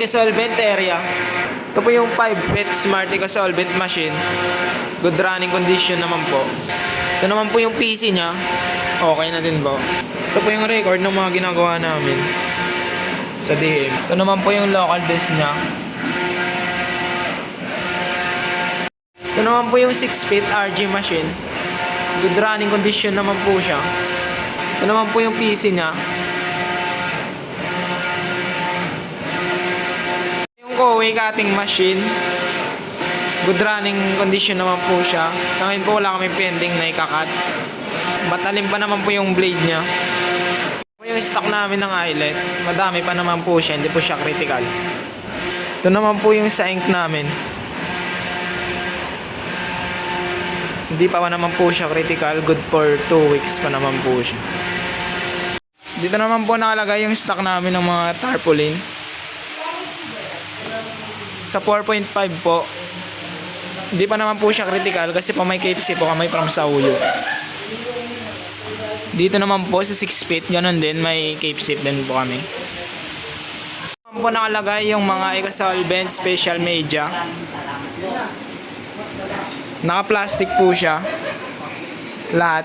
Eco-solvent area. Ito po yung 5 feet smart eco-solvent machine. Good running condition naman po. Ito naman po yung PC nya. Okay na din po. Ito po yung record ng mga ginagawa namin sa DM. Ito naman po yung local desk nya. Ito naman po yung 6 feet RG machine. Good running condition naman po siya. Ito naman po yung PC nya. Yung Koei cutting machine. Good running condition naman po siya. Sa ngayon po wala kami pending na ikakat. Matalim pa naman po yung blade nya. Ito yung stock namin ng eyelet. Madami pa naman po siya. Hindi po siya critical. Ito naman po yung sa ink namin. Hindi pa naman po siya critical. Good for 2 weeks pa naman po siya. Dito naman po nakalagay yung stock namin ng mga tarpaulin. Sa 4.5 po. Hindi pa naman po siya critical kasi pa may KFC po kami from Sauyo. Dito naman po sa 6 feet, ganun din, may KFC din po kami. Dito po nakalagay yung mga eco-solvent special media. Naka-plastic po siya. Lahat.